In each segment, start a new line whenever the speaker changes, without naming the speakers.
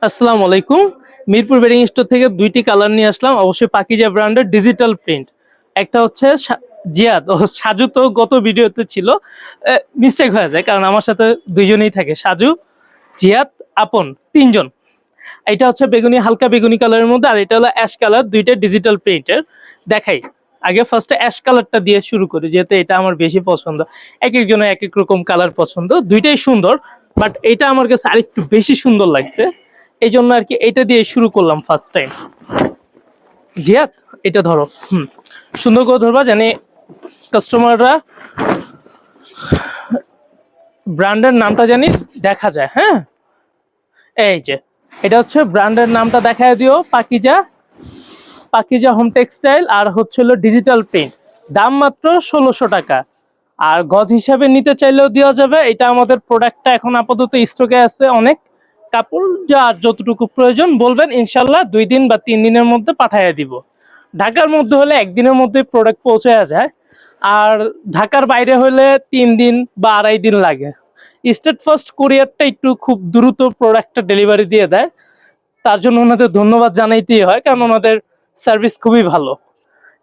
আসসালামু আলাইকুম। Mirpur bedding store থেকে দুইটি কালার নিয়ে আসলাম, অবশ্যই পাকিজা ব্র্যান্ডের ডিজিটাল প্রিন্ট। একটা হচ্ছে জিয়াদ ও সাজু, তো গত ভিডিওতে ছিল, মিস্টেক হয়ে যায় কারণ আমার সাথে দুইজনেই থাকে, সাজু, জিয়াদ, আপন, তিনজন। এটা হচ্ছে বেগুনি, হালকা বেগুনি কালারের মধ্যে, আর এটা হলো অ্যাশ কালার, দুইটা ডিজিটাল প্রিন্টের। দেখাই, আগে ফার্স্টে অ্যাশ কালারটা দিয়ে শুরু করি, যেহেতু এটা আমার বেশি পছন্দ। এক একজনের এক এক রকম কালার পছন্দ, দুইটাই সুন্দর, বাট এটা আমার কাছে আরেকটু বেশি সুন্দর লাগছে, এই জন্য আর কি এটা দিয়ে শুরু করলাম ফার্স্ট টাইম। জিয়াদ, এটা ধরো, সুন্দর করে ধরবা, জানি কাস্টমাররা ব্র্যান্ডের নামটা জানি দেখা যায়। হ্যাঁ, এই যে এটা হচ্ছে ব্র্যান্ডের নামটা দেখায় দিও, পাকিজা, পাকিজা হোম টেক্সটাইল, আর হচ্ছিল ডিজিটাল প্রিন্ট। দাম মাত্র ১৬০০ টাকা। আর গজ হিসাবে নিতে চাইলেও দেওয়া যাবে। এটা আমাদের প্রোডাক্টটা এখন আপাতত স্টকে আছে অনেক। কাপড় যার যতটুকু প্রয়োজন বলবেন, ইনশাল্লাহ 2 দিন বা 3 দিনের মধ্যে পাঠিয়ে দিব। ঢাকার মধ্যে হলে 1 দিনের মধ্যে প্রোডাক্ট পৌঁছে যায়, আর ঢাকার বাইরে হলে 3 দিন বা 2.5 দিন লাগে। স্টেট ফার্স্ট কুরিয়ারটা একটু খুব দ্রুত প্রোডাক্টটা ডেলিভারি দিয়ে দেয়, তার জন্য ওনাদের ধন্যবাদ জানাইতেই হয়, কারণ ওনাদের সার্ভিস খুবই ভালো।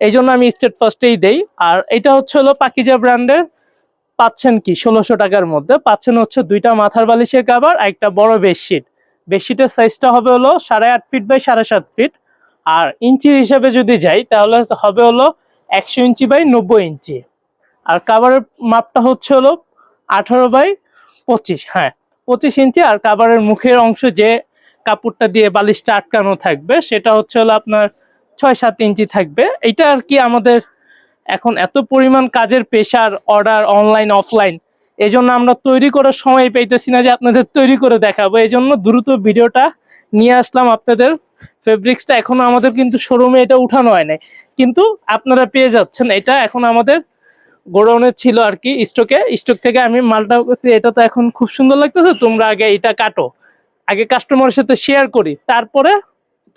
এই জন্য আমি স্টেট ফার্স্টেই দেই। আর এটা হচ্ছে হলো পাকিজা ব্র্যান্ডের। পাচ্ছেন কি ১৬০০ টাকার মধ্যে পাচ্ছেন হচ্ছে দুইটা মাথার বালিশের কভার আর একটা বড় বেডশিট। বেডশিটের সাইজটা হবে হলো 8.5 ফিট বাই 7.5 ফিট। আর ইঞ্চি হিসাবে যদি যাই তাহলে হবে হলো 100 ইঞ্চি বাই 90 ইঞ্চি। আর কাভারের মাপটা হচ্ছে হলো 18 বাই 25। হ্যাঁ, 25 ইঞ্চি। আর কাভারের মুখের অংশ, যে কাপড়টা দিয়ে বালিশটা আটকানো থাকবে, সেটা হচ্ছে হলো আপনার 6-7 ইঞ্চি থাকবে। এটা আর কি আমাদের এখন এত পরিমাণ কাজের প্রেশার, অর্ডার অনলাইন অফলাইন, এই জন্য আমরা তৈরি করার সময় পাইতেছি না যে আপনাদের তৈরি করে দেখাবো। এই জন্য দ্রুত ভিডিওটা নিয়ে আসলাম আপনাদের। ফেব্রিক্সটা এখনো আমাদের কিন্তু শোরুমে এটা উঠানো হয় নাই, কিন্তু আপনারা পেয়ে যাচ্ছেন। এটা এখন আমাদের গোডাউনে ছিল আর কি, স্টক থেকে আমি মালটা করছি। এটা তো এখন খুব সুন্দর লাগতেছে, তোমরা আগে এটা কাটো, আগে কাস্টমারের সাথে শেয়ার করি, তারপরে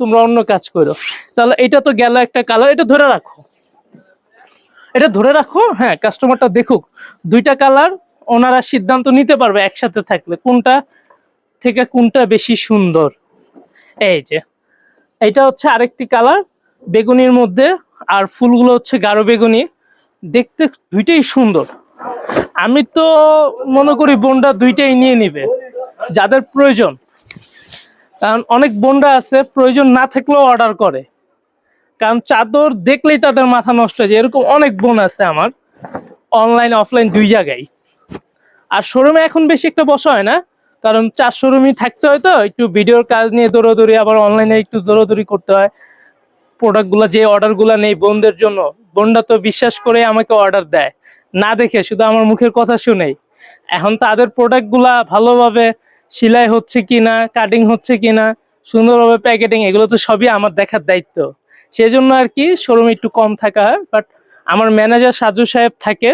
তোমরা অন্য কাজ করো। তাহলে এটা তো গেল একটা কালার, এটা ধরে রাখো, এটা ধরে রাখো। হ্যাঁ, কাস্টমারটা দেখুক দুইটা কালার, ওনারা সিদ্ধান্ত নিতে পারবে একসাথে থাকলে কোনটা থেকে কোনটা বেশি সুন্দর। এই যে এটা হচ্ছে আরেকটি কালার, বেগুনির মধ্যে, আর ফুলগুলো হচ্ছে গাঢ় বেগুনি। দেখতে দুইটাই সুন্দর। আমি তো মনে করি বোনরা দুইটাই নিয়ে নিবে যাদের প্রয়োজন, কারণ অনেক বোনরা আছে প্রয়োজন না থাকলেও অর্ডার করে, কারণ চাদর দেখলেই তাদের মাথা নষ্ট হয়ে যায়। এরকম অনেক বোন আছে আমার, অনলাইন অফলাইন দুই জায়গায়। আর শোরুমে এখন বেশি একটা বসা হয় না, কারণ 4 শোরুমই থাকতে হয়, তো একটু ভিডিওর কাজ নিয়ে দৌড়াদৌড়ি, আবার অনলাইনে একটু দৌড়াদৌড়ি করতে হয়। প্রোডাক্টগুলো, যে অর্ডারগুলো নেই বোনদের জন্য, বোনরা তো বিশ্বাস করে আমাকে অর্ডার দেয় না দেখে, শুধু আমার মুখের কথা শুনেই। এখন তাদের প্রোডাক্টগুলা ভালোভাবে সেলাই হচ্ছে কিনা, কাটিং হচ্ছে কিনা, সুন্দরভাবে প্যাকেটিং, এগুলো তো সবই আমার দেখার দায়িত্ব। সেজন্য আর কি শোরুমে একটু কম থাকা হয়। বাট আমার ম্যানেজার সাজু সাহেব থাকে,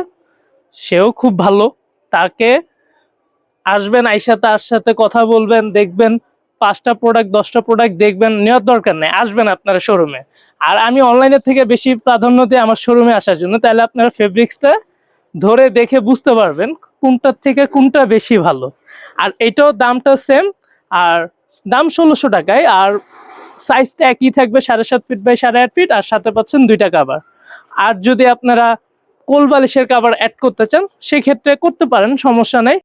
সেও খুব ভালো। তাকে আসবেন, আইসা তার সাথে কথা বলবেন, দেখবেন 5টা প্রোডাক্ট 10টা প্রোডাক্ট দেখবেন, নেওয়ার দরকার নেই, আসবেন আপনারা শোরুমে। আর আমি অনলাইনের থেকে বেশি প্রাধান্য দিই আমার শোরুমে আসার জন্য, তাহলে আপনারা ফেব্রিক্সটা ধরে দেখে বুঝতে পারবেন কোনটার থেকে কোনটা বেশি ভালো। আর এটাও দামটা সেম, আর দাম ১৬০০ টাকায়। আর সাইজটা একই থাকবে, 7.5 ফিট বাই 8.5 ফিট, আর সাথে পাচ্ছেন দুইটা কাভার। আর যদি আপনারা কোল বালিশের কাভার অ্যাড করতে চান, সেক্ষেত্রে করতে পারেন, সমস্যা নেই।